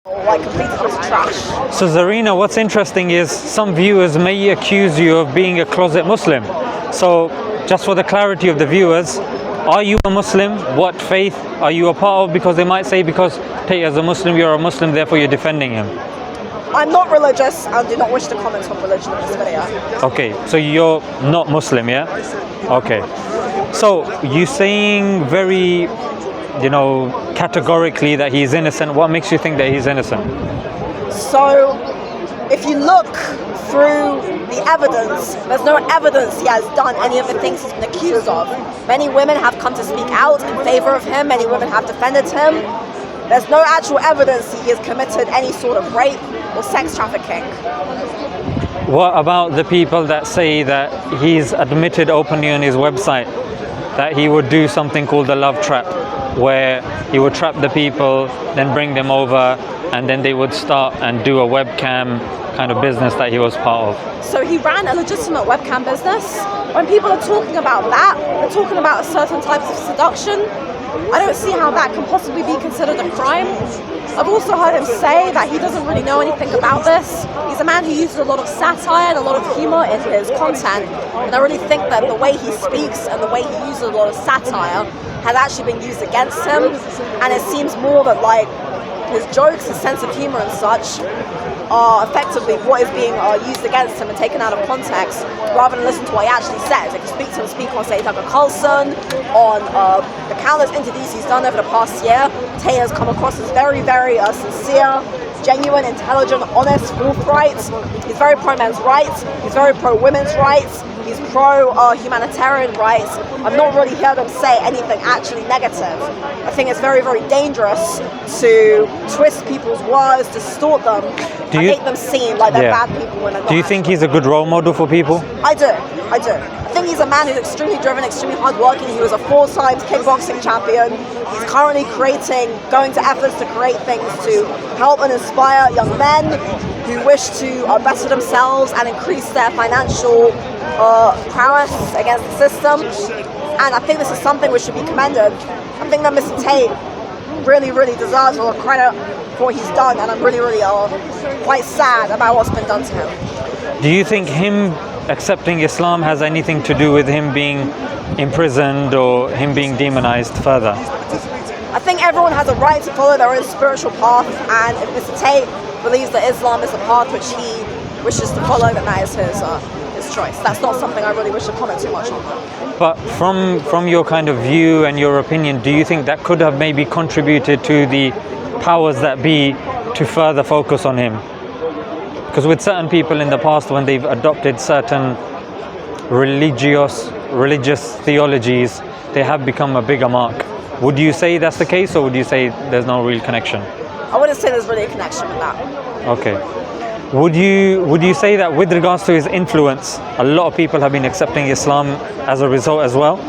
like completely utter trash. So Zarina, what's interesting is some viewers may accuse you of being a closet Muslim. So just for the clarity of the viewers, are you a Muslim? What faith are you a part of? Because they might say because Tate is a Muslim, you're a Muslim, therefore you're defending him. I'm not religious and do not wish to comment on religion in this video. Okay, so you're not Muslim, yeah? Okay. So you're saying very, categorically that he's innocent. What makes you think that he's innocent? So if you look through the evidence, there's no evidence he has done any of the things he's been accused of. Many women have come to speak out in favor of him. Many women have defended him. There's no actual evidence he has committed any sort of rape or sex trafficking. What about the people that say that he's admitted openly on his website that he would do something called the love trap, where he would trap the people, then bring them over, and then they would start and do a webcam kind of business that he was part of? So he ran a legitimate webcam business. When people are talking about that, they're talking about certain types of seduction. I don't see how that can possibly be considered a crime. I've also heard him say that he doesn't really know anything about this. He's a man who uses a lot of satire and a lot of humor in his content, and I really think that the way he speaks and the way he uses a lot of satire has actually been used against him, and it seems more that like his jokes, his sense of humor and such are effectively what is being used against him and taken out of context, rather than listen to what he actually says. If you speak on, say, Tucker Carlson, on the countless interviews he's done over the past year, Tay has come across as very, very sincere, genuine, intelligent, honest, forthright. He's very pro-men's rights, he's very pro-women's rights, he's pro-humanitarian rights. I've not really heard him say anything actually negative. I think it's very, very dangerous to twist people's words, distort them, and make them seem like they're bad people when they're not. Do you think he's a good role model for people? I do. I think he's a man who's extremely driven, extremely hardworking. He was a 4-time kickboxing champion. He's currently going to efforts to create things to help and inspire young men who wish to better themselves and increase their financial prowess against the system. And I think this is something which should be commended. I think that Mr. Tate really, really deserves a lot of credit for what he's done, and I'm really, really quite sad about what's been done to him. Do you think him accepting Islam has anything to do with him being imprisoned or him being demonized further? I think everyone has a right to follow their own spiritual path, and if Mr. Tate believes that Islam is a path which he wishes to follow, then that is his choice. That's not something I really wish to comment too much on. But from your kind of view and your opinion, do you think that could have maybe contributed to the powers that be to further focus on him? Because with certain people in the past, when they've adopted certain religious theologies, they have become a bigger mark. Would you say that's the case, or would you say there's no real connection? I wouldn't say there's really a connection with that. Okay. Would you say that with regards to his influence, a lot of people have been accepting Islam as a result as well?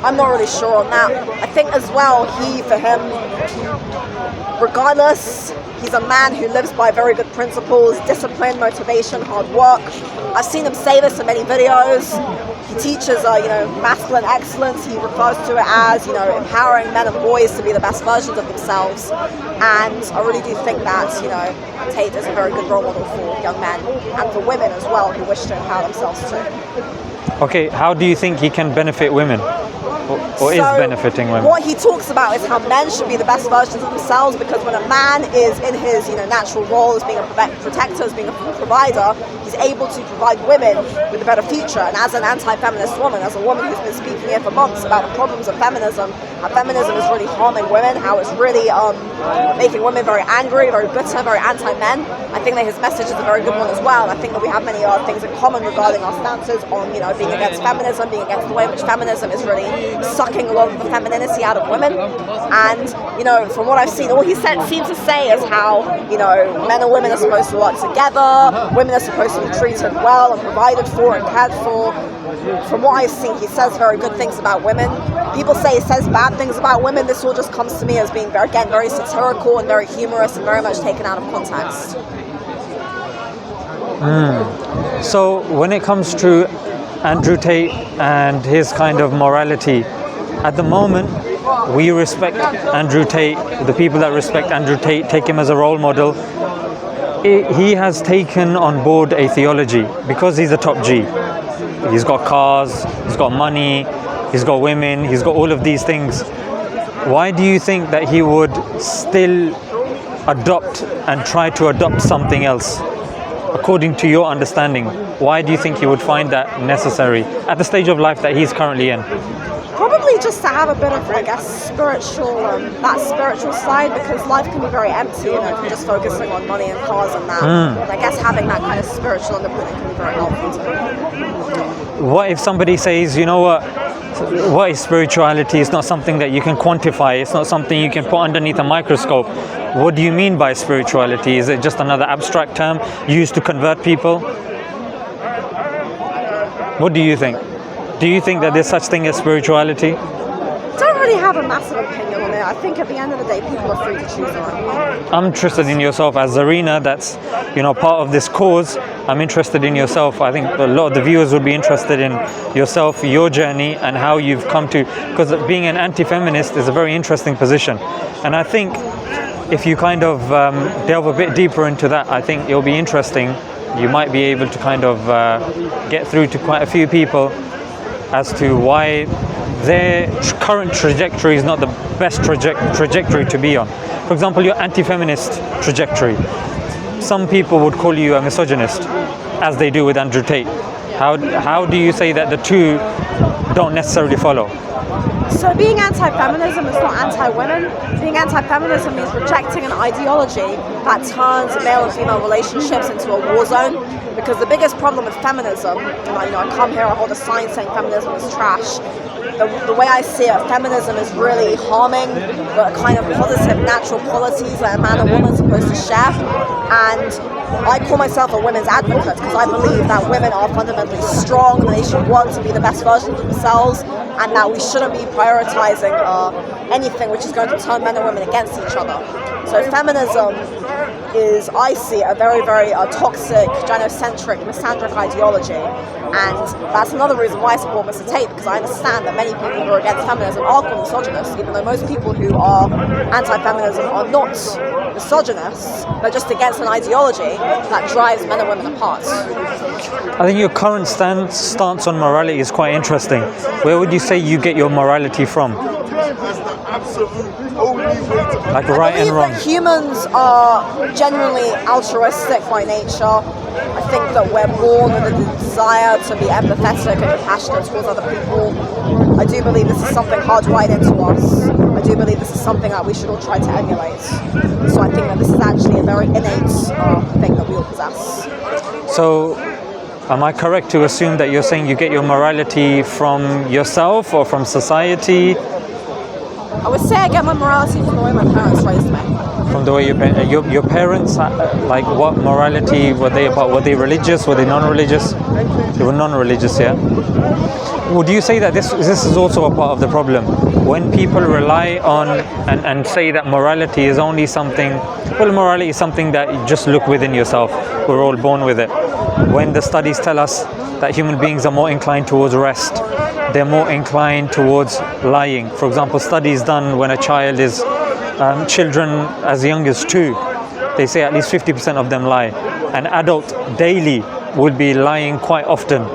I'm not really sure on that. I think as well, for him, regardless, he's a man who lives by very good principles, discipline, motivation, hard work. I've seen him say this in many videos. He teaches, masculine excellence. He refers to it as, empowering men and boys to be the best versions of themselves. And I really do think that, Tate is a very good role model for young men and for women as well who wish to empower themselves too. Okay, how do you think he can benefit women? Or is benefiting women? What he talks about is how men should be the best versions of themselves, because when a man is in his natural role as being a protector, as being a provider, he's able to provide women with a better future. And as an anti-feminist woman, as a woman who's been speaking here for months about the problems of feminism, how feminism is really harming women, how it's really making women very angry, very bitter, very anti-men, I think that his message is a very good one as well. And I think that we have many things in common regarding our stances on being against feminism, being against the way in which feminism is really sucking a lot of the femininity out of women. And from what I've seen, all he seems to say is how men and women are supposed to work together, women are supposed to be treated well and provided for and cared for. From what I've seen, he says very good things about women. People say he says bad things about women. This all just comes to me as being very satirical and very humorous and very much taken out of context. So when it comes to Andrew Tate and his kind of morality, at the moment we respect Andrew Tate, the people that respect Andrew Tate take him as a role model. He has taken on board a theology because he's a top G. He's got cars, he's got money, he's got women, he's got all of these things. Why do you think that he would still adopt and try to adopt something else? According to your understanding, why do you think he would find that necessary at the stage of life that he's currently in? Probably just to have a bit of, I guess, spiritual, that spiritual side, because life can be very empty, if you're just focusing on money and cars and that. And I guess having that kind of spiritual underpinning can be very helpful to me. What if somebody says, you know what is spirituality? It's not something that you can quantify. It's not something you can put underneath a microscope. What do you mean by spirituality? Is it just another abstract term used to convert people? What do you think? Do you think that there's such thing as spirituality? Don't really have a massive opinion on it. I think at the end of the day, people are free to choose their own path. I'm interested in yourself as Zarina. That's part of this cause. I'm interested in yourself. I think a lot of the viewers would be interested in yourself, your journey, and how you've come to. Because being an anti-feminist is a very interesting position, and I think if you kind of delve a bit deeper into that, I think it'll be interesting. You might be able to kind of get through to quite a few people as to why their current trajectory is not the best trajectory to be on. For example, your anti-feminist trajectory. Some people would call you a misogynist, as they do with Andrew Tate. How do you say that the two don't necessarily follow? So being anti-feminism is not anti-women. Being anti-feminism means rejecting an ideology that turns male and female relationships into a war zone. Because the biggest problem with feminism, I come here, I hold a sign saying feminism is trash. The way I see it, feminism is really harming the kind of positive natural qualities that a man and woman are supposed to share. And I call myself a women's advocate because I believe that women are fundamentally strong, and they should want to be the best version of themselves, and that we shouldn't be prioritizing anything which is going to turn men and women against each other. So feminism is, I see, a very, very toxic, gynocentric, misandric ideology. And that's another reason why I support Mr. Tate, because I understand that many people who are against feminism are called misogynists, even though most people who are anti-feminism are not misogynists. They're just against an ideology that drives men and women apart. I think your current stance on morality is quite interesting. Where would you say you get your morality from? Like right and wrong. I believe that humans are genuinely altruistic by nature. I think that we're born with a desire to be empathetic and compassionate towards other people. I do believe this is something hardwired into us. I do believe this is something that we should all try to emulate. So I think that this is actually a very innate thing that we all possess. So, am I correct to assume that you're saying you get your morality from yourself or from society? I would say I get my morality from the way my parents raised me. From the way your parents, like what morality were they about? Were they religious? Were they non-religious? They were non-religious, yeah? Would you say that this is also a part of the problem? When people rely on and say that morality is only something, well, morality is something that you just look within yourself. We're all born with it. When the studies tell us that human beings are more inclined towards rest, they're more inclined towards lying. For example, studies done when a child is, children as young as 2, they say at least 50% of them lie. An adult daily would be lying quite often.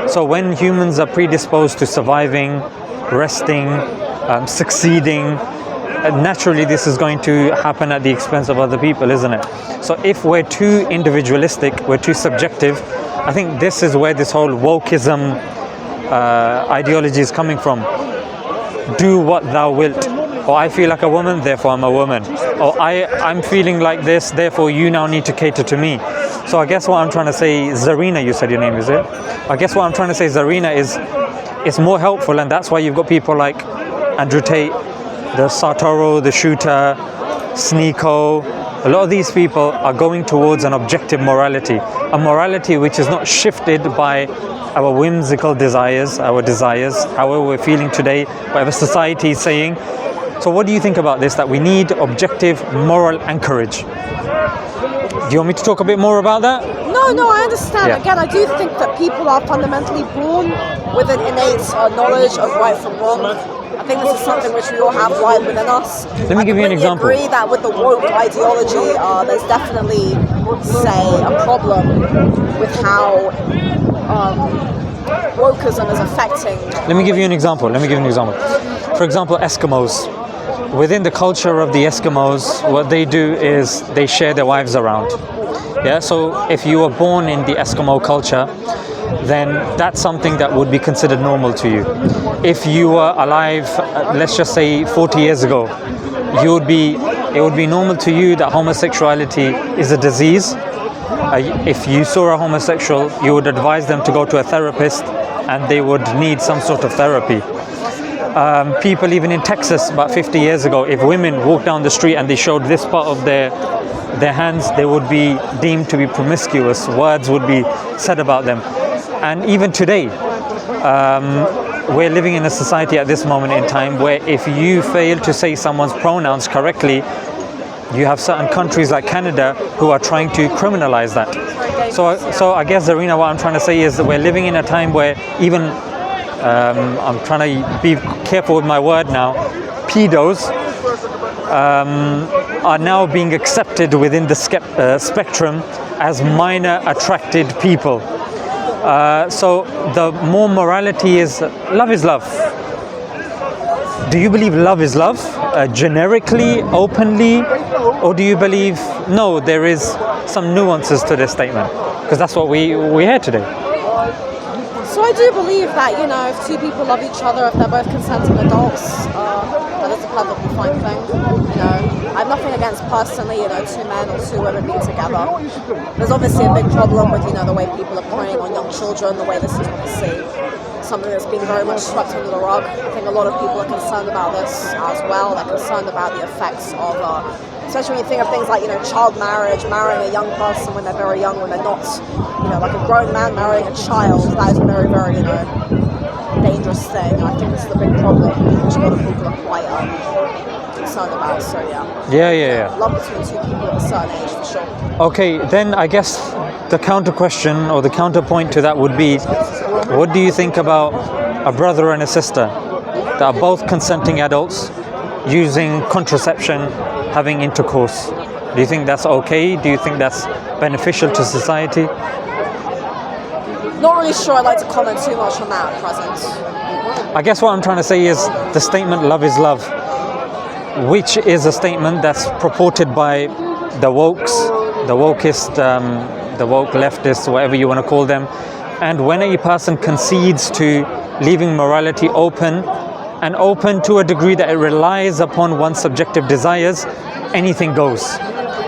So when humans are predisposed to surviving, resting, succeeding, naturally this is going to happen at the expense of other people, isn't it? So if we're too individualistic, we're too subjective, I think this is where this whole wokeism ideology is coming from. Do what thou wilt. Or I feel like a woman, therefore I'm a woman. Or I'm feeling like this, therefore you now need to cater to me. So I guess what I'm trying to say, Zarina, you said your name, is it? I guess what I'm trying to say, Zarina, is it's more helpful, and that's why you've got people like Andrew Tate, the Sartoro, the Shooter, Sneeko. A lot of these people are going towards an objective morality, a morality which is not shifted by our whimsical desires, however we're feeling today, whatever society is saying. So what do you think about this, that we need objective moral anchorage? Do you want me to talk a bit more about that? No, I understand. Yeah. Again, I do think that people are fundamentally born with an innate knowledge of right from wrong. think this is something which we all have right within us. Let me give you an example. I agree that with the woke ideology, there's definitely, say, a problem with how wokeism is affecting. Let me give you an example. For example, Eskimos. Within the culture of the Eskimos, what they do is they share their wives around. Yeah, so if you were born in the Eskimo culture, then that's something that would be considered normal to you. If you were alive, let's just say 40 years ago, it would be normal to you that homosexuality is a disease. If you saw a homosexual, you would advise them to go to a therapist, and they would need some sort of therapy. People even in Texas about 50 years ago, if women walked down the street and they showed this part of their hands, they would be deemed to be promiscuous. Words would be said about them. And even today, we're living in a society at this moment in time where if you fail to say someone's pronouns correctly, you have certain countries like Canada who are trying to criminalize that. So I guess, Zarina, what I'm trying to say is that we're living in a time where even, I'm trying to be careful with my word now, pedos are now being accepted within the spectrum as minor attracted people. So the more morality is, love is love. Do you believe love is love, generically, openly, or do you believe, no, there is some nuances to this statement? Because that's what we hear today. So I do believe that, you know, if two people love each other, if they're both consenting adults, that is a perfectly fine thing. You know, I have nothing against personally, you know, two men or two women being together. There's obviously a big problem with, you know, the way people are preying on young children, the way this is obviously something that's been very much swept under the rug. I think a lot of people are concerned about this as well. They're concerned about the effects of, especially when you think of things like, you know, child marriage, marrying a young person when they're very young, when they're not, you know, like a grown man marrying a child. That is a very, very, you know, dangerous thing. I think this is a big problem, which a lot of people are quite concerned about. So yeah. Love between two people at a certain age, for sure. Okay, then I guess the counter question or the counterpoint to that would be, what do you think about a brother and a sister that are both consenting adults using contraception, having intercourse? Do you think that's okay? Do you think that's beneficial to society? Not really sure I'd like to comment too much on that at present. I guess what I'm trying to say is the statement love is love, which is a statement that's purported by the wokes, the wokist, the woke leftists, whatever you want to call them. And when a person concedes to leaving morality open, and open to a degree that it relies upon one's subjective desires, anything goes.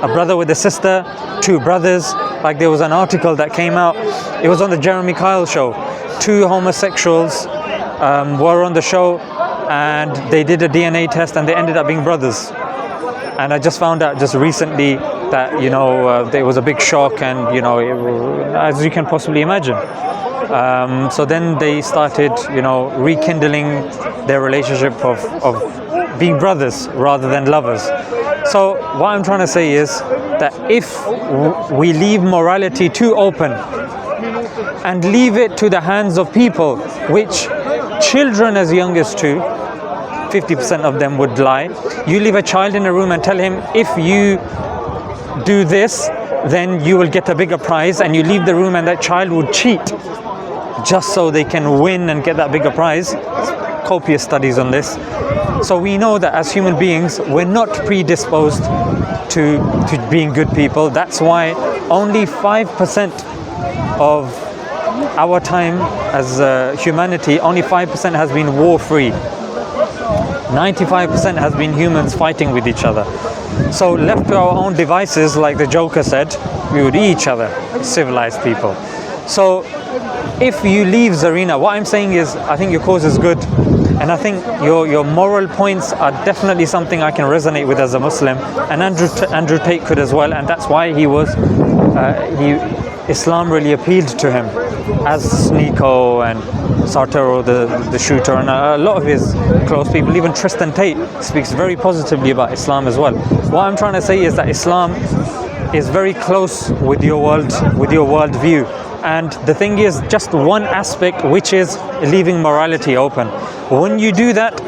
A brother with a sister, two brothers, like there was an article that came out, it was on the Jeremy Kyle show. Two homosexuals were on the show and they did a DNA test and they ended up being brothers. And I just found out just recently that, you know, there was a big shock and, you know, as you can possibly imagine. So then they started, you know, rekindling their relationship of being brothers rather than lovers. So what I'm trying to say is that if we leave morality too open and leave it to the hands of people, which children as young as 2, 50% of them would lie. You leave a child in a room and tell him, if you do this, then you will get a bigger prize, and you leave the room and that child would cheat just so they can win and get that bigger prize. Copious studies on this. So we know that as human beings, we're not predisposed to being good people. That's why only 5% of our time as humanity, only 5% has been war-free. 95% has been humans fighting with each other. So left to our own devices, like the Joker said, we would eat each other, civilized people. So if you leave Zarina, what I'm saying is, I think your cause is good. And I think your moral points are definitely something I can resonate with as a Muslim. And Andrew Tate could as well. And that's why Islam really appealed to him, as Nico and Sartero, the shooter, and a lot of his close people. Even Tristan Tate speaks very positively about Islam as well. What I'm trying to say is that Islam is very close with your world view. And the thing is, just one aspect, which is leaving morality open. When you do that,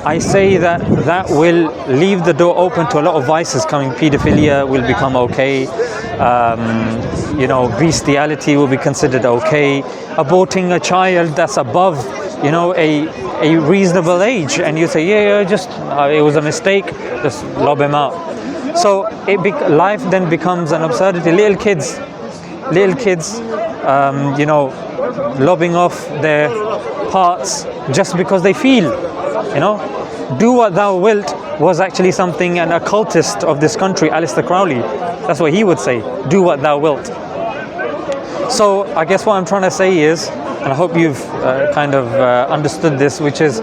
I say that that will leave the door open to a lot of vices coming. Pedophilia will become okay. Bestiality will be considered okay. Aborting a child that's above, a reasonable age, and you say, it was a mistake, just lob him out. So life then becomes an absurdity. Little kids, lobbing off their parts just because they feel, do what thou wilt was actually something an occultist of this country, Aleister Crowley, that's what he would say, do what thou wilt. So I guess what I'm trying to say is, and I hope you've understood this, which is,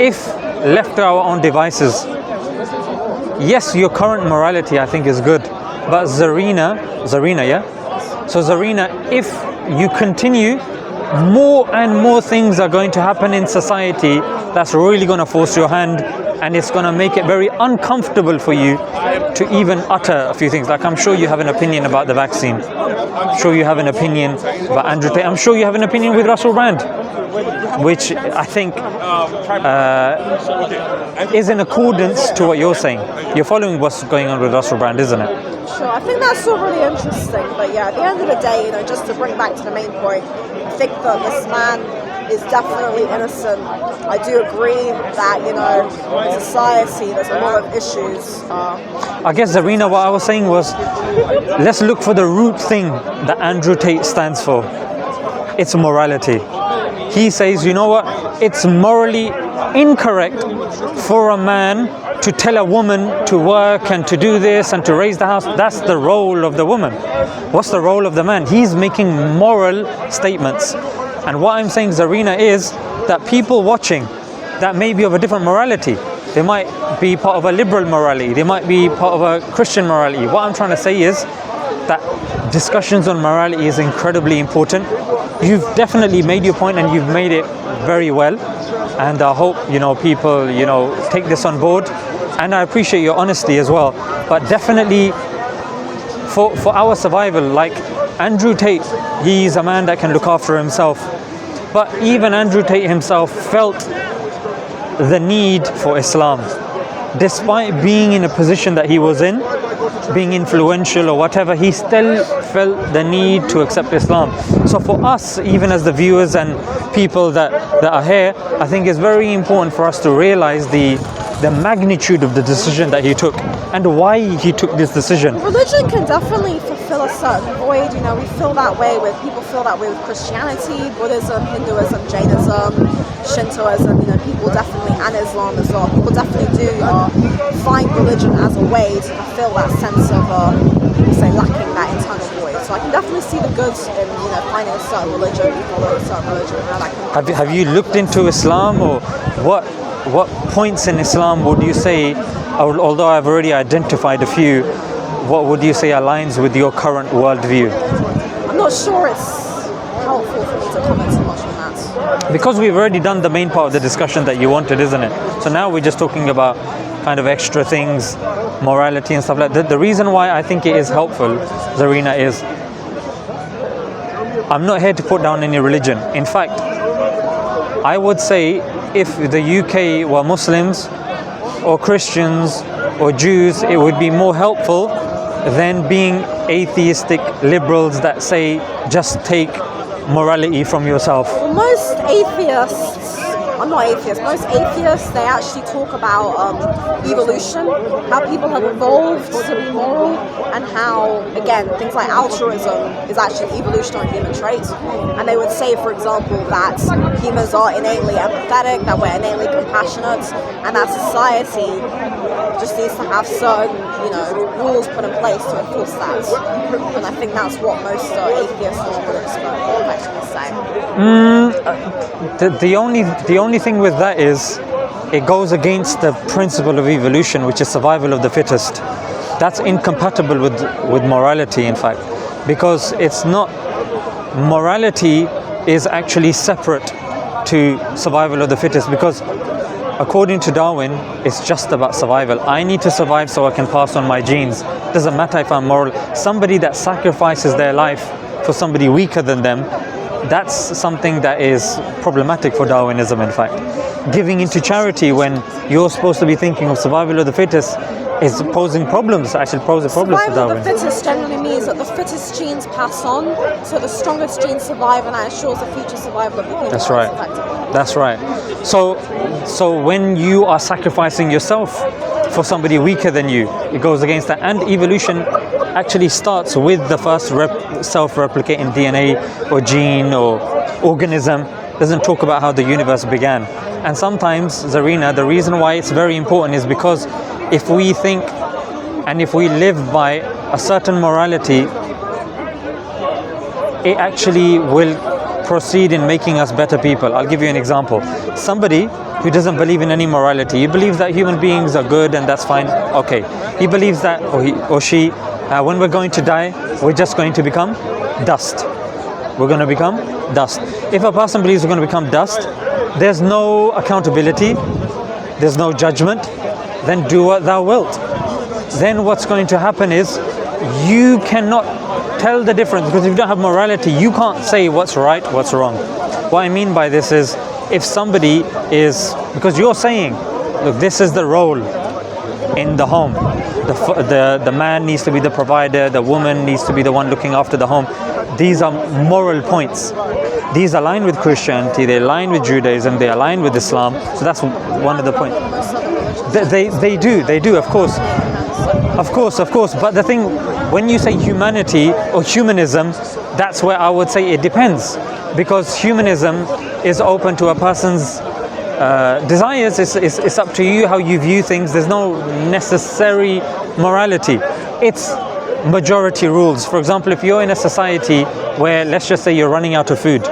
if left to our own devices, yes, your current morality I think is good, but Zarina, yeah? So Zarina, if you continue, more and more things are going to happen in society that's really going to force your hand, and it's going to make it very uncomfortable for you to even utter a few things. Like, I'm sure you have an opinion about the vaccine. I'm sure you have an opinion about Andrew Tate. I'm sure you have an opinion with Russell Brand, which I think is in accordance to what you're saying. You're following what's going on with Russell Brand, isn't it? Sure, I think that's all really interesting. But yeah, at the end of the day, just to bring back to the main point, I think that this man is definitely innocent. I do agree that, in society there's a lot of issues. I guess, Zarina, what I was saying was, let's look for the root thing that Andrew Tate stands for. It's morality. He says, you know what? It's morally incorrect for a man to tell a woman to work and to do this and to raise the house. That's the role of the woman. What's the role of the man? He's making moral statements. And what I'm saying, Zarina, is that people watching that may be of a different morality, they might be part of a liberal morality, they might be part of a Christian morality. What I'm trying to say is that discussions on morality is incredibly important. You've definitely made your point, and you've made it very well. And I hope, people, take this on board. And I appreciate your honesty as well. But definitely for our survival, like Andrew Tate, he's a man that can look after himself. But even Andrew Tate himself felt the need for Islam. Despite being in a position that he was in, being influential or whatever, he still felt the need to accept Islam. So for us, even as the viewers and people that are here, I think it's very important for us to realize the magnitude of the decision that he took and why he took this decision. Religion can definitely fulfill a certain void. We feel that way with people feel that way with Christianity, Buddhism, Hinduism, Jainism, Shintoism. People definitely, and Islam as well. People definitely do find religion as a way to fulfill that sense of, lacking that internal void. So I can definitely see the goods in finding a certain religion, following a certain religion, and how that can. Have you looked into Islam, or what points in Islam would you say, although I've already identified a few, what would you say aligns with your current worldview? I'm not sure it's helpful for me to comment so much on that. Because we've already done the main part of the discussion that you wanted, isn't it? So now we're just talking about kind of extra things, morality and stuff like that. The reason why I think it is helpful, Zarina, is I'm not here to put down any religion. In fact, I would say if the UK were Muslims or Christians or Jews, it would be more helpful than being atheistic liberals that say just take morality from yourself. Well, most atheists, most atheists, they actually talk about evolution, how people have evolved to be moral, and how, again, things like altruism is actually an evolutionary human trait. And they would say, for example, that humans are innately empathetic, that we're innately compassionate, and that society just needs to have certain, rules put in place to enforce that. And I think that's what most atheists or Buddhists will actually say. The only thing with that is it goes against the principle of evolution, which is survival of the fittest. That's incompatible with morality, in fact, because it's not, morality is actually separate to survival of the fittest, because according to Darwin, it's just about survival. I need to survive so I can pass on my genes. Doesn't matter if I'm moral. Somebody that sacrifices their life for somebody weaker than them that's something that is problematic for Darwinism, in fact. Giving into charity when you're supposed to be thinking of survival of the fittest is posing problems, actually posing problems for Survival of Darwin. the fittest generally means that the fittest genes pass on, so the strongest genes survive, and that ensures the future survival of the human That's race, right. effectively. That's right. So when you are sacrificing yourself for somebody weaker than you, it goes against that. And evolution actually starts with the first self-replicating DNA or gene or organism. It doesn't talk about how the universe began. And sometimes, Zarina, the reason why it's very important is because if we think and if we live by a certain morality, it actually will proceed in making us better people. I'll give you an example. Somebody who doesn't believe in any morality, he believes that human beings are good and that's fine. Okay. He believes that, or he or she, when we're going to die, we're just going to become dust. We're going to become dust. If a person believes we're going to become dust, there's no accountability, there's no judgment, then do what thou wilt. Then what's going to happen is you cannot tell the difference, because if you don't have morality, you can't say what's right, what's wrong. What I mean by this is, if somebody is, because you're saying, look, this is the role in the home. The man needs to be the provider, the woman needs to be the one looking after the home. These are moral points. These align with Christianity, they align with Judaism, they align with Islam. So that's one of the points. They do, of course. Of course. But the thing, when you say humanity or humanism, that's where I would say it depends. Because humanism is open to a person's desires. It's up to you how you view things. There's no necessary morality. It's majority rules. For example, if you're in a society where, let's just say, you're running out of food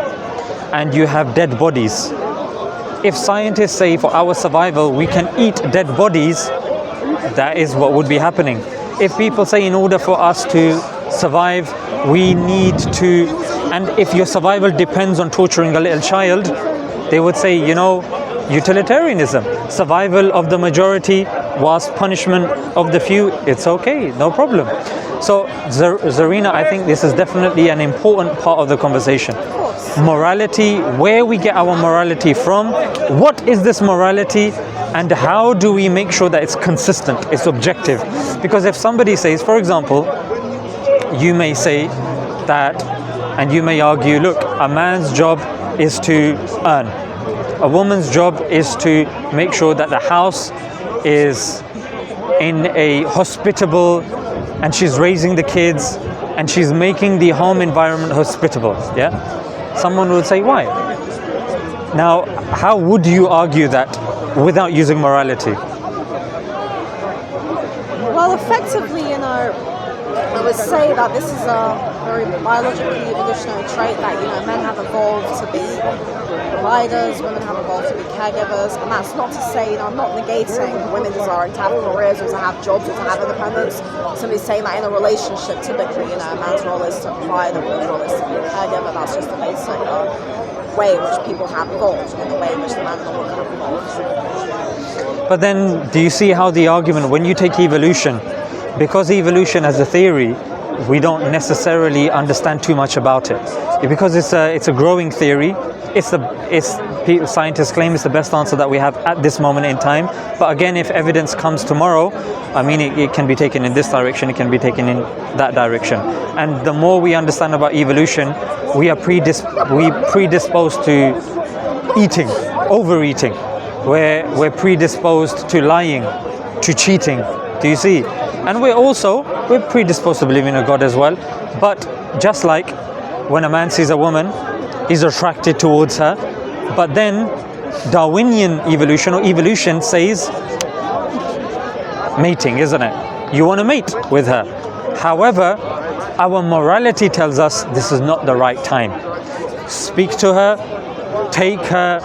and you have dead bodies, if scientists say for our survival we can eat dead bodies, that is what would be happening. If people say in order for us to survive we need to, and if your survival depends on torturing a little child, they would say, utilitarianism, survival of the majority was punishment of the few, it's okay, no problem. So Zarina, I think this is definitely an important part of the conversation. Morality, where we get our morality from, what is this morality, and how do we make sure that it's consistent, it's objective. Because if somebody says, for example, you may say that, and you may argue, look, a man's job is to earn, a woman's job is to make sure that the house is in a hospitable, and she's raising the kids and she's making the home environment hospitable. Yeah, someone would say, why? Now, how would you argue that without using morality? Well, effectively, I would say that this is a very biologically evolutionary trait that, men have evolved to be providers, women have evolved to be caregivers, and that's not to say, I'm not negating women's desire to have careers or to have jobs or to have independence. Somebody's saying that in a relationship, typically, a man's role is to provide, a woman's role is to be a caregiver. That's just the basic way in which people have evolved, and the way in which the man and the woman have evolved. But then, do you see how the argument, when you take evolution, because evolution as a theory, we don't necessarily understand too much about it. Because it's a growing theory, scientists claim it's the best answer that we have at this moment in time. But again, if evidence comes tomorrow, it can be taken in this direction, it can be taken in that direction. And the more we understand about evolution, we are predisposed to eating, overeating. We're predisposed to lying, to cheating. Do you see? And we're predisposed to believing in a God as well. But just like when a man sees a woman, he's attracted towards her. But then Darwinian evolution or evolution says mating, isn't it? You want to mate with her. However, our morality tells us this is not the right time. Speak to her, take her,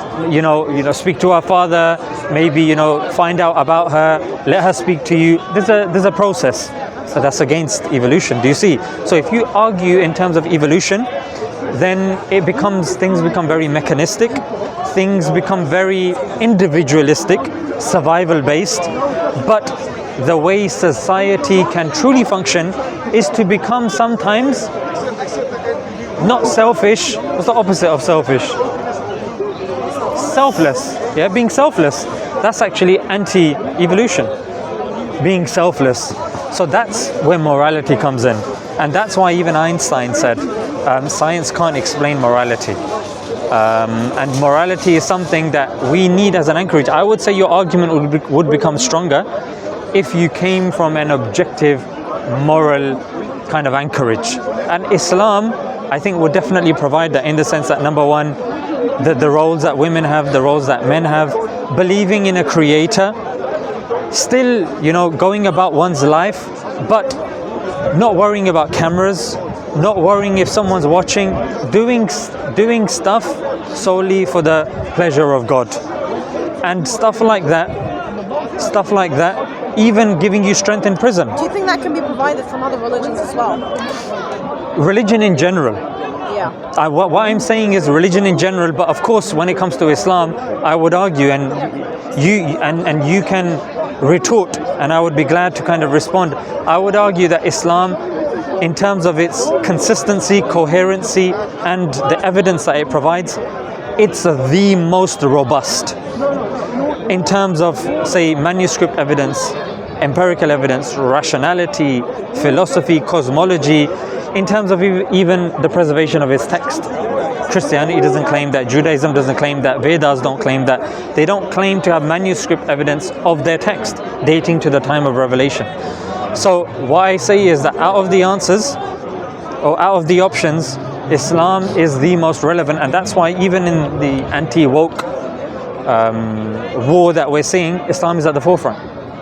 speak to her father, maybe, find out about her, let her speak to you. There's a process. So that's against evolution. Do you see? So if you argue in terms of evolution, then things become very mechanistic, things become very individualistic, survival based. But the way society can truly function is to become sometimes not selfish. What's the opposite of selfish? Selfless. Yeah, being selfless. That's actually anti-evolution. Being selfless. So that's where morality comes in. And that's why even Einstein said, science can't explain morality. And morality is something that we need as an anchorage. I would say your argument would become stronger if you came from an objective, moral kind of anchorage. And Islam, I think, would definitely provide that, in the sense that, number one, the roles that women have, the roles that men have, believing in a creator, still, going about one's life, but not worrying about cameras, not worrying if someone's watching, doing stuff solely for the pleasure of God. And stuff like that, even giving you strength in prison. Do you think that can be provided from other religions as well? Religion in general. Yeah. What I'm saying is religion in general, but of course when it comes to Islam, I would argue, and you can retort, and I would be glad to kind of respond. I would argue that Islam, in terms of its consistency, coherency, and the evidence that it provides, it's the most robust. In terms of, say, manuscript evidence, empirical evidence, rationality, philosophy, cosmology, in terms of even the preservation of its text. Christianity doesn't claim that, Judaism doesn't claim that, Vedas don't claim that. They don't claim to have manuscript evidence of their text dating to the time of revelation. So what I say is that out of the answers, or out of the options, Islam is the most relevant, and that's why even in the anti-woke war that we're seeing, Islam is at the forefront.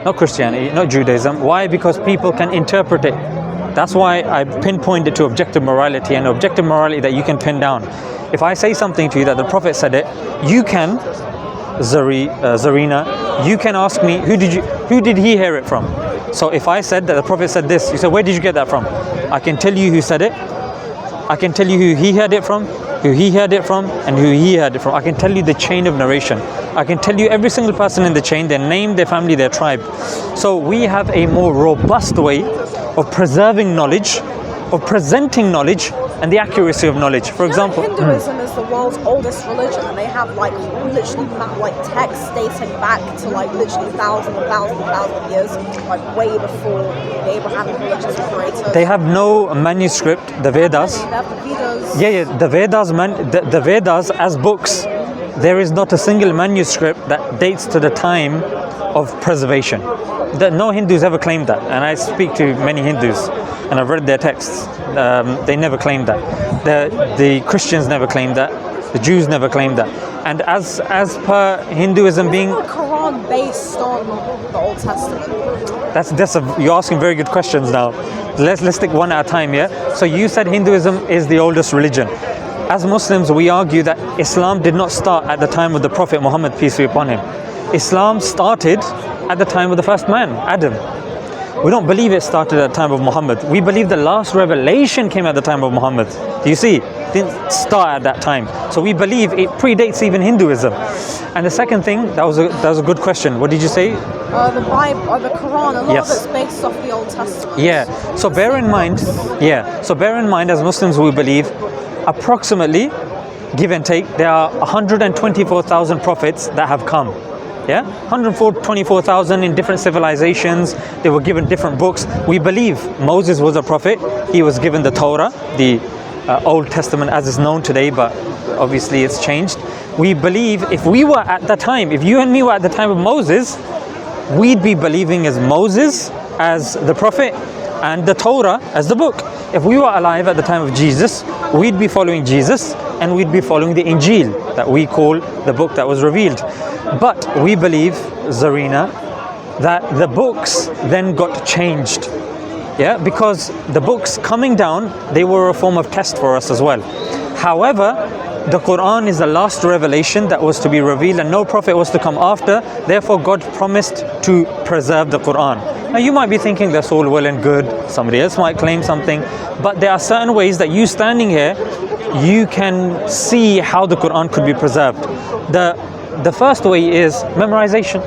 Not Christianity, not Judaism. Why? Because people can interpret it. That's why I pinpointed to objective morality, and objective morality that you can pin down. If I say something to you that the Prophet said it, you can, Zarina, you can ask me, who did he hear it from? So if I said that the Prophet said this, you say, where did you get that from? I can tell you who said it. I can tell you who he heard it from, who he heard it from, and who he heard it from. I can tell you the chain of narration. I can tell you every single person in the chain, their name, their family, their tribe. So we have a more robust way of preserving knowledge, of presenting knowledge, and the accuracy of knowledge. For example, Hinduism is the world's oldest religion, and they have literally texts dating back to literally thousands and thousands and thousands of years, way before the Abrahamic religions were created. They have no manuscript, the Vedas. They have the Vedas. Yeah, the Vedas, the Vedas as books, there is not a single manuscript that dates to the time of preservation. No Hindus ever claimed that, and I speak to many Hindus, and I've read their texts. They never claimed that. The Christians never claimed that. The Jews never claimed that. And as per Hinduism being, the Quran based on the Old Testament? You're asking very good questions now. Let's take one at a time, yeah? So you said Hinduism is the oldest religion. As Muslims, we argue that Islam did not start at the time of the Prophet Muhammad, peace be upon him. Islam started at the time of the first man, Adam. We don't believe it started at the time of Muhammad. We believe the last revelation came at the time of Muhammad. Do you see? It didn't start at that time. So we believe it predates even Hinduism. And the second thing, that was a good question. What did you say? The Bible or the Quran, a lot Yes. of it's based off the Old Testament. Yeah. So bear in mind, as Muslims, we believe approximately, give and take, there are 124,000 prophets that have come. Yeah, 124,000 in different civilizations. They were given different books. We believe Moses was a prophet. He was given the Torah, the Old Testament as is known today, but obviously it's changed. We believe if we were at the time, if you and me were at the time of Moses, we'd be believing as Moses as the prophet and the Torah as the book. If we were alive at the time of Jesus, we'd be following Jesus, and we'd be following the Injil that we call the book that was revealed. But we believe, Zarina, that the books then got changed. Yeah, because the books coming down, they were a form of test for us as well. However, the Quran is the last revelation that was to be revealed, and no prophet was to come after. Therefore, God promised to preserve the Quran. Now, you might be thinking that's all well and good. Somebody else might claim something. But there are certain ways that you standing here, you can see how the Quran could be preserved. The first way is memorization.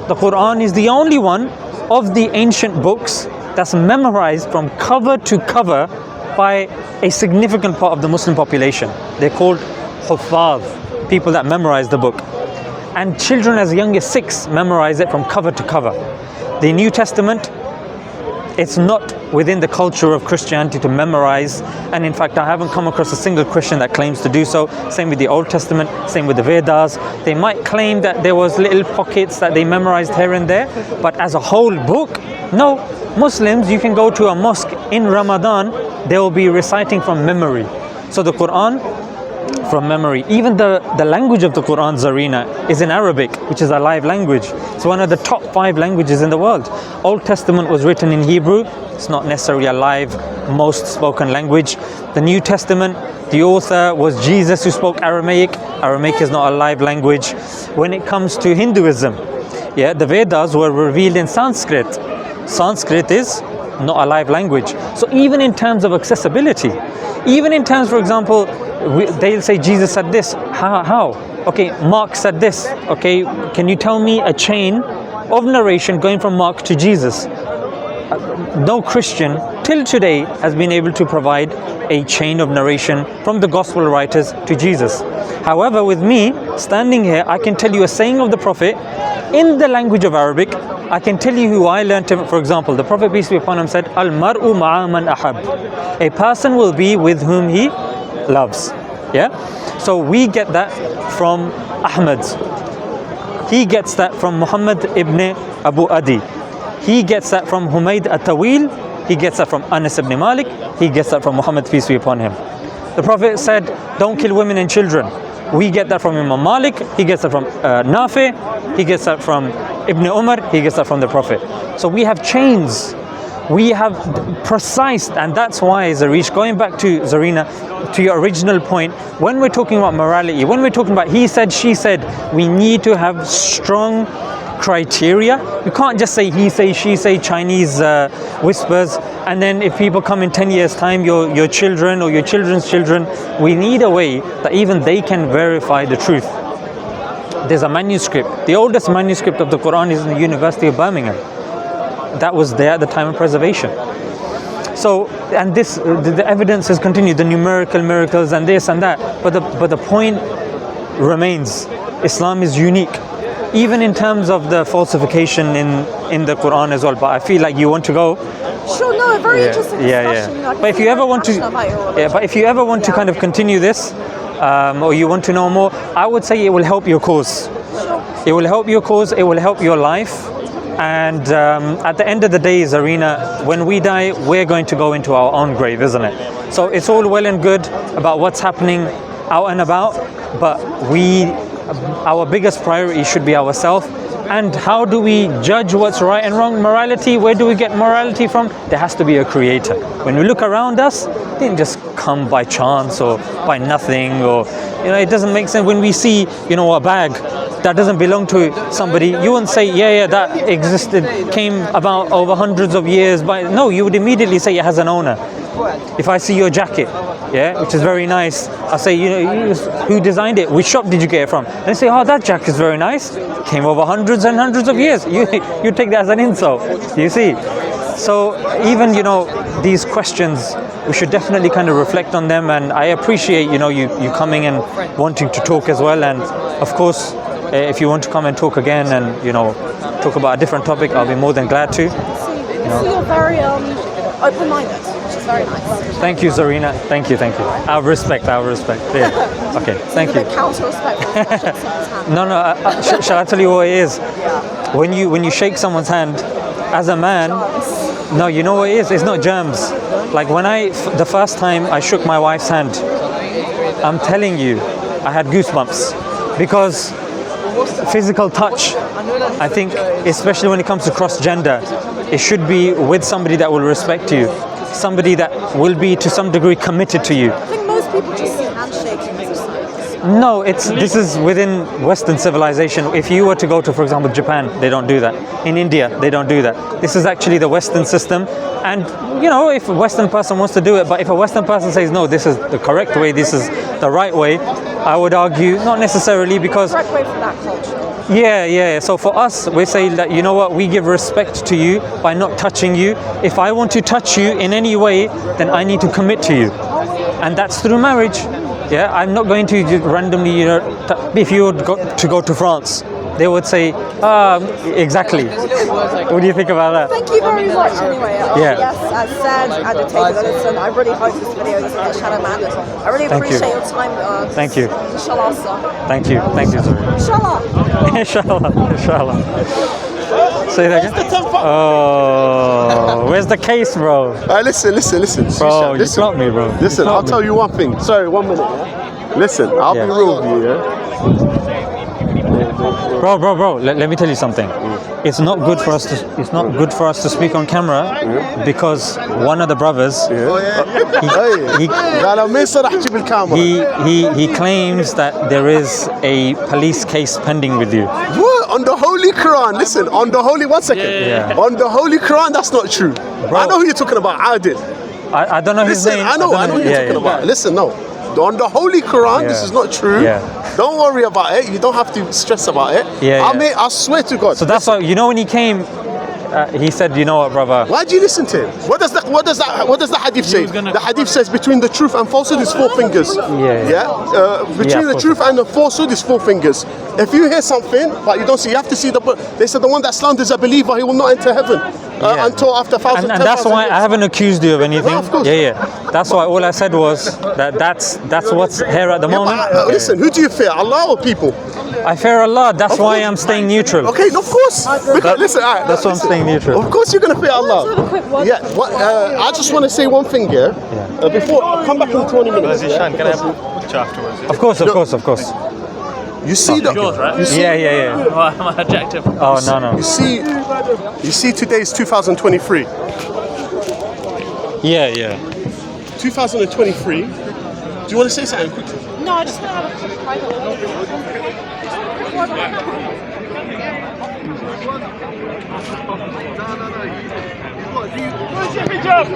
The Quran is the only one of the ancient books that's memorized from cover to cover by a significant part of the Muslim population. They're called huffaz, people that memorize the book. And children as young as 6 memorize it from cover to cover. The New Testament, it's not within the culture of Christianity to memorize, and in fact I haven't come across a single Christian that claims to do so. Same with the Old Testament, same with the Vedas. They might claim that there was little pockets that they memorized here and there, but as a whole book, no. Muslims, you can go to a mosque in Ramadan, they will be reciting from memory. So the Quran, from memory. Even the language of the Quran, Zarina, is in Arabic, which is a live language. It's one of the top 5 languages in the world. Old Testament was written in Hebrew. It's not necessarily a live, most spoken language. The New Testament, the author was Jesus, who spoke Aramaic. Aramaic is not a live language. When it comes to Hinduism, the Vedas were revealed in Sanskrit. Sanskrit is not a live language. So even in terms of accessibility, even in terms, for example, they'll say Jesus said this. How? Okay, Mark said this. Okay, can you tell me a chain of narration going from Mark to Jesus? No Christian till today has been able to provide a chain of narration from the gospel writers to Jesus. However, with me standing here, I can tell you a saying of the Prophet in the language of Arabic. I can tell you who I learned it. For example, the Prophet, peace be upon him, said, Al-mar'u ma'a man ahab. A person will be with whom he loves. So we get that from Ahmad. He gets that from Muhammad ibn Abu Adi. He gets that from Humayd at-Tawil. He gets that from Anas ibn Malik. He gets that from Muhammad, peace be upon him. The Prophet said, don't kill women and children. We get that from Imam Malik. He gets that from Nafi. He gets that from Ibn Umar. He gets that from the Prophet. So we have chains. We have precise, and that's why, Zarish, going back to Zarina, to your original point, when we're talking about morality, when we're talking about he said, she said, we need to have strong criteria. You can't just say he say, she say, Chinese whispers, and then if people come in 10 years time, your children or your children's children, we need a way that even they can verify the truth. There's a manuscript. The oldest manuscript of the Quran is in the University of Birmingham. That was there at the time of preservation. So, and this, the evidence has continued, the numerical miracles and this and that. But the point remains, Islam is unique, even in terms of the falsification in the Quran as well. But I feel like you want to go. Sure, no, a very interesting discussion. Yeah. But if you ever want to, but if you ever want to kind of continue this, or you want to know more, I would say it will help your cause. Sure. It will help your cause. It will help your life. And at the end of the day, Zarina, when we die, we're going to go into our own grave, isn't it? So it's all well and good about what's happening out and about, but our biggest priority should be ourselves. And how do we judge what's right and wrong? Morality, where do we get morality from? There has to be a creator. When we look around us, it didn't just come by chance or by nothing, or it doesn't make sense. When we see a bag that doesn't belong to somebody, you wouldn't say that existed, came about over hundreds of years. No, you would immediately say it has an owner. If I see your jacket, which is very nice, I say, who designed it? Which shop did you get it from? And they say, oh, that jacket is very nice. Came over hundreds and hundreds of years. You take that as an insult, you see. So even, these questions, we should definitely kind of reflect on them. And I appreciate, you coming and wanting to talk as well. And of course, if you want to come and talk again and, talk about a different topic, I'll be more than glad to. So you're very open-minded, which is very nice. Thank you, Zarina. Thank you. Our respect. Yeah. Okay, thank you. Counter-respect. No. Shall I tell you what it is? When you shake someone's hand, as a man, no, you know what it is? It's not germs. Like when the first time I shook my wife's hand, I'm telling you, I had goosebumps, because physical touch, I think, especially when it comes to cross-gender, it should be with somebody that will respect you, somebody that will be to some degree committed to you. I think most people just see handshaking as a sign. No, this is within Western civilization. If you were to go to, for example, Japan, they don't do that. In India, they don't do that. This is actually the Western system. And, if a Western person wants to do it, but if a Western person says, no, this is the correct way, this is the right way, I would argue, not necessarily, because... The correct way for that culture. Yeah. So for us, we say that, you know what, we give respect to you by not touching you. If I want to touch you in any way, then I need to commit to you. And that's through marriage. Yeah, I'm not going to just randomly, you know, if you would go to France, they would say, exactly. What do you think about that? Thank you very much anyway. Yeah. Yes, as said, agitated, listen, I really hope this video doesn't get shadow banned. I really Thank you. appreciate your time. Thank you. Inshallah, sir. Thank you, sir. Inshallah. Inshallah. Say that again? Oh, where's the case, bro? Listen. Bro, Zishan, you listen. got me, bro. Listen, I'll tell you one thing. Sorry, 1 minute. Yeah? Listen, I'll be real with you. Yeah. Bro. Let me tell you something. It's not good for us to. It's not good for us to speak on camera because one of the brothers. He claims that there is a police case pending with you. What? On the Holy Quran? Listen, on the Holy. 1 second. Yeah. On the Holy Quran, that's not true. Bro. I know who you're talking about. I did. I don't know his Listen, name. I know who you're talking about. Listen, no. On the Holy Quran, this is not true. Yeah. Don't worry about it. You don't have to stress about it. I swear to God. So that's why, you know, when he came, he said, you know what, brother? Why do you listen to him? What does the hadith say? The hadith says between the truth and falsehood is 4 fingers. Between the truth and the falsehood is 4 fingers. If you hear something but you don't see, you have to see the book. They said the one that slanders a believer, he will not enter heaven until after 1,000. And that's why I haven't accused you of anything. No, of course. That's why all I said was that's what's here at the moment. Listen, who do you fear, Allah or people? I fear Allah. That's why I'm staying neutral. Okay, of course. Listen, that's why I'm staying neutral. Of course, you're gonna fear Allah. Just have a quick one. I just want to say one thing here. Before I come back in 20 minutes. Zishan, can I have a picture afterwards? Of course. You see the yours, right? You see, Yeah. Oh, I'm objective. Oh no. You see today is 2023. Yeah. 2023. Do you want to say something quickly? No, I just want to have a private Where's your hijab?